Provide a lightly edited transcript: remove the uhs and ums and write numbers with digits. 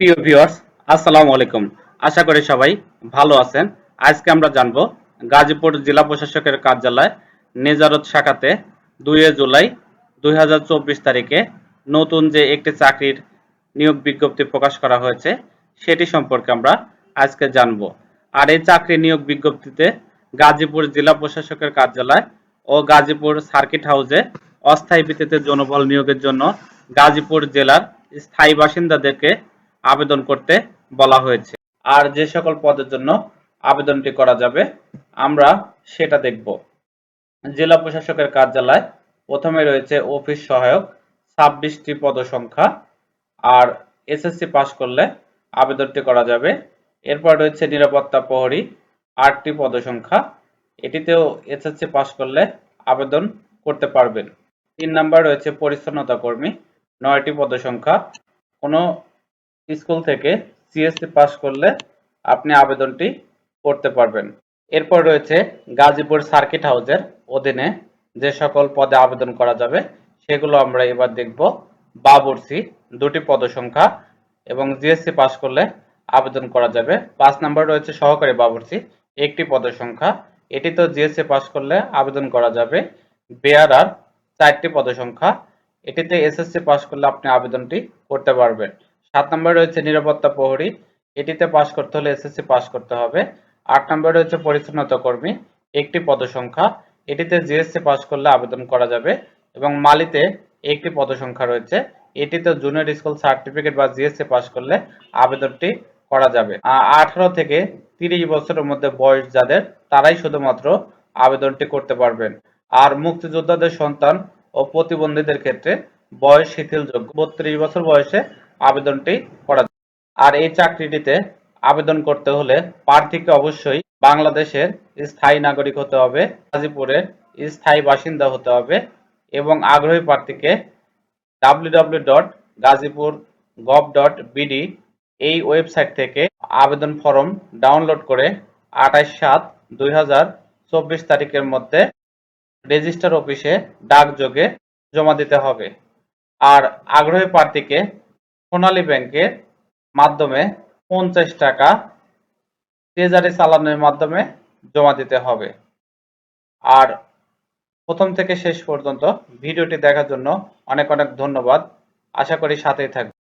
প্রিয় ভিউয়ার্স, আসসালামু আলাইকুম। আশা করি সবাই ভালো আছেন। আজকে আমরা জানব গাজীপুর জেলা প্রশাসকের কার্যালয় নেজারত শাখাতে 2 জুলাই 2024 তারিখে নতুন যে একটি চাকরির নিয়োগ বিজ্ঞপ্তি প্রকাশ করা হয়েছে সেটি সম্পর্কে আমরা আজকে জানব। আর এই চাকরি নিয়োগ বিজ্ঞপ্তিতে গাজীপুর জেলা প্রশাসকের কার্যালয় ও গাজীপুর সার্কিট হাউসে অস্থায়ী ভিত্তিতে জনবল নিয়োগের জন্য গাজীপুর জেলার স্থায়ী বাসিন্দাদেরকে আবেদন করতে বলা হয়েছে। আর যে সকল পদের জন্য আবেদনটি করা যাবে আমরা সেটা দেখব। জেলা প্রশাসকের কার্যালয় প্রথমে রয়েছে অফিস সহায়ক 26টি পদসংখ্যা। আর এসএসসি পাস করলে আবেদনটি করা যাবে। এরপর রয়েছে নিরাপত্তা প্রহরী 8টি পদসংখ্যা। এটিতেও এসএসসি পাস করলে আবেদন করতে পারবেন। 3 নাম্বার রয়েছে পরিচ্ছন্নতা কর্মী 9টি পদসংখ্যা। কোনো স্কুল থেকে সিএসসি পাস করলে আপনি আবেদনটি করতে পারবেন। এরপর রয়েছে গাজীপুর সার্কিট হাউসের অধীনে যে সকল পদে আবেদন করা যাবে সেগুলো আমরা এবার দেখব। বাবুর্চি 2টি পদসংখ্যা এবং জিএসসি পাস করলে আবেদন করা যাবে। 5 নাম্বার রয়েছে সহকারী বাবুর্চি 1টি পদসংখ্যা। এটিতেও জিএসসি পাস করলে আবেদন করা যাবে। বেয়ারার 4টি পদসংখ্যা। এটিতে এসএসসি পাস করলে আপনি আবেদনটি করতে পারবেন। 7 নম্বরে রয়েছে নিরাপত্তা প্রহরী। এটিতে পাস করতে হলে এসএসসি পাস করতে হবে। 8 নম্বরে রয়েছে পরিচ্ছন্নতা কর্মী 1টি পদসংখ্যা। এটিতে জিএসসি পাস করলে আবেদন করা যাবে এবং মালিতে 1টি পদসংখ্যা রয়েছে। এটিতে জুনিয়র স্কুল সার্টিফিকেট বা জিএসসি পাস করলে আবেদনটি করা যাবে। 18 থেকে 30 বছরের মধ্যে বয়স যাদের তারাই শুধুমাত্র আবেদনটি করতে পারবেন। আর মুক্তিযোদ্ধাদের সন্তান ও প্রতিবন্ধীদের ক্ষেত্রে বয়স শিথিলযোগ্য 32 বছর বয়সে আবেদনটি করা যায়। আর এই চাকরিটিতে আবেদন করতে হলে প্রার্থীকে অবশ্যই বাংলাদেশের স্থায়ী নাগরিক হতে হবে, গাজীপুরের স্থায়ী বাসিন্দা হতে হবে এবং আগ্রহী প্রার্থীকে www.gazipur.gov.bd এই ওয়েবসাইট থেকে আবেদন ফর্ম ডাউনলোড করে 28/7/2024 তারিখের মধ্যে রেজিস্টার অফিসে ডাকযোগে জমা দিতে হবে। আর আগ্রহী প্রার্থীকে সোনালী ব্যাংকের মাধ্যমে 50 টাকা ট্রেজারি চালানের মাধ্যমে জমা দিতে হবে। আর প্রথম থেকে শেষ পর্যন্ত ভিডিওটি দেখার জন্য অনেক অনেক ধন্যবাদ। আশা করি সাথেই থাকবেন।